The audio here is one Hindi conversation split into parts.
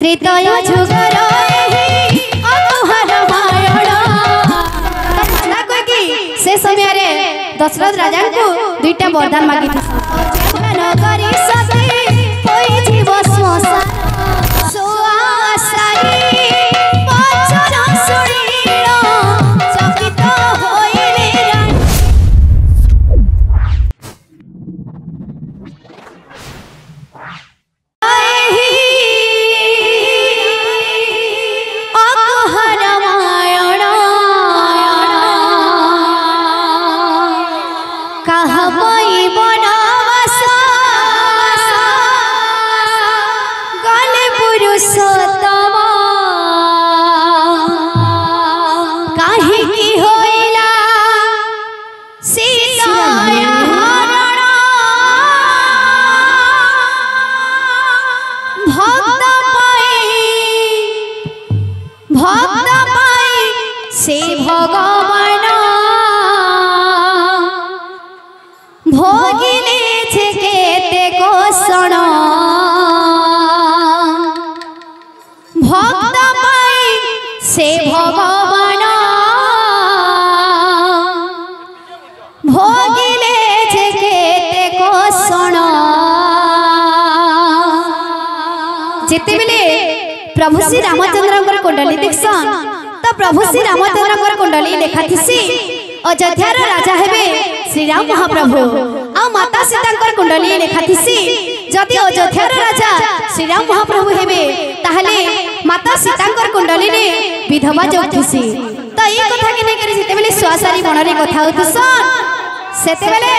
त्रेतय जुगर से समय रे दशरथ राजा को दुईटा वरदान मागी प्रभु श्री रामचंद्र कुंडली देखसन तो प्रभु श्री रामचंद्र कुंडली देखा अयोध्यार राजा हेबे श्री राम महाप्रभु आ माता सीता कुंडली देखा जदि अयोध्यार राजा श्री राम महाप्रभु हेबे ताहले माता सीता कुंडली रे विधवा जोगथिसी तो ये कथा के नेकरी जेतेबेले स्वासारी मनरे कथा होतसन सेतेबेले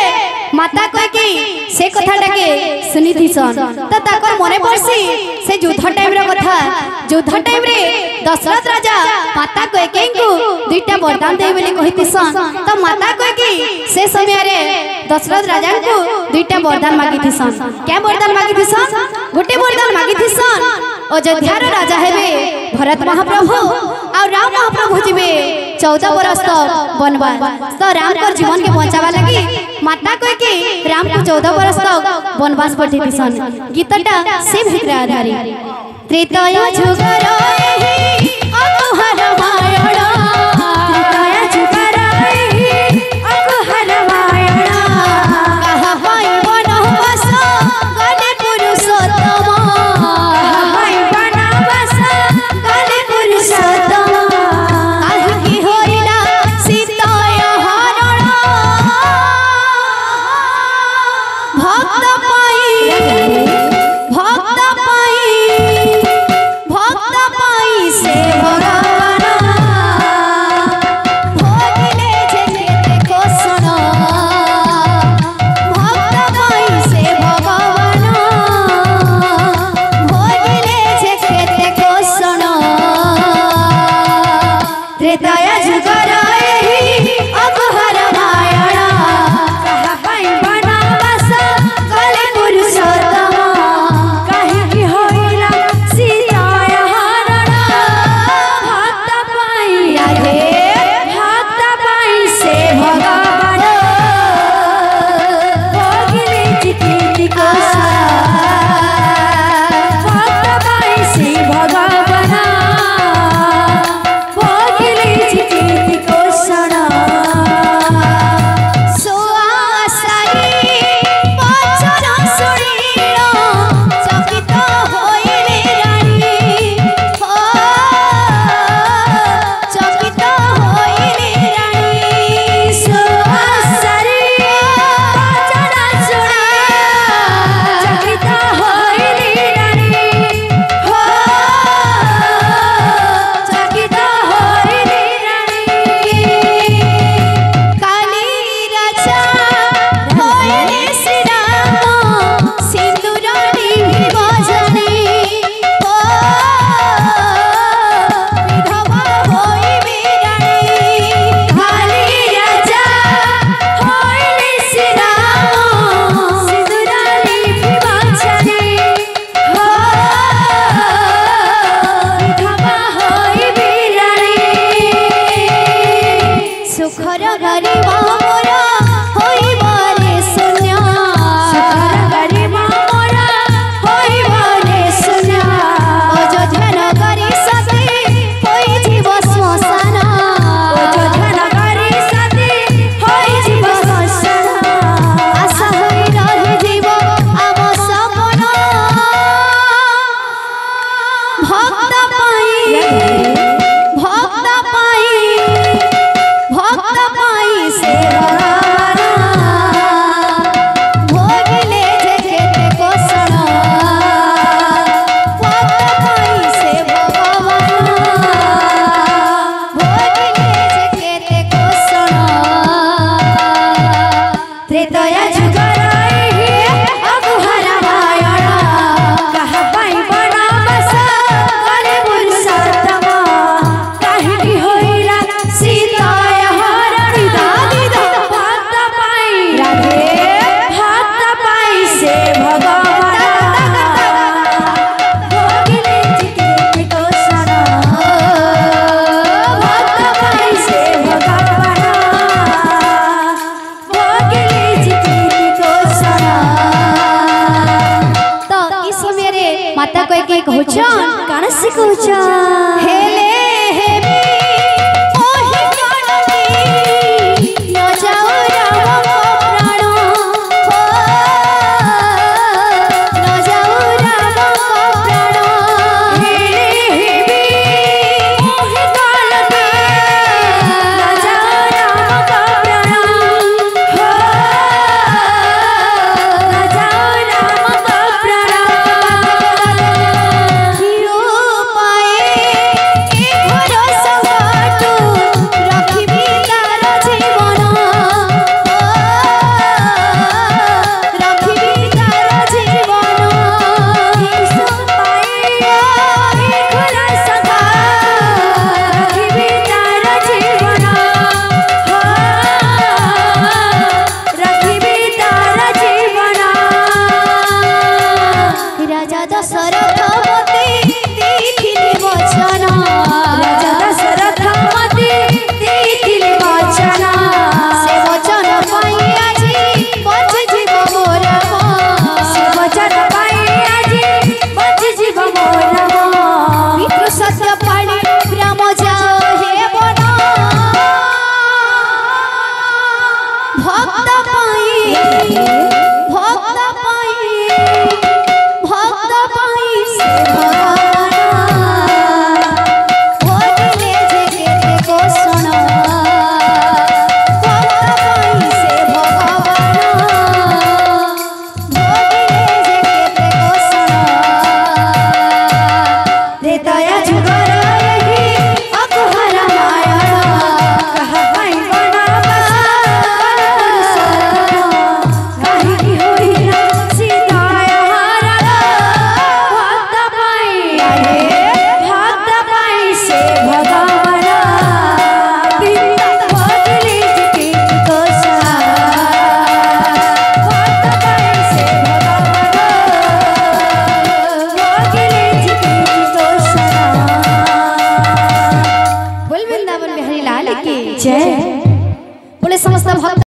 माता कह कि से कथाटा के सुनी थीसन तो ताकर मने पड़सी से युद्ध टाइम रो कथा युद्ध टाइम रे दशरथ राजा माता कह के को दुईटा वरदान दे बोली कहितिसन तो माता कह कि से समय रे दशरथ राजा को दुईटा वरदान मागी थीसन क्या वरदान मागी थीसन गोटे वरदान मागी थीसन अयोध्यार राजा हेबे भरत महाप्रभु और राम महाप्रभु जीवे 14 बरस तक वनवास तो राम कर जीवन के बचावा लगी माता कह के राम को 14 बरस तक वनवास पठेतिसन गीतटा से भितर आधारी त्रेतय जुगर भक्त भक्त पाई सेवा भोगले जे केते कोसण भक्त पाई से भगवान भोगले जे केते कोसण त्रेतया जुगर अगुहरा भायण कहा पाई बना बस करे पुरुषोत्तम काहे होइला सीता हरण दादी भक्त पाई राधे भक्त पाई से भगवान भोगले जिके कोसण भक्त पाई से भगवान भोगले जिके कोसण। तो इस समय रे माता कोई के कहछन कान से कहछन हे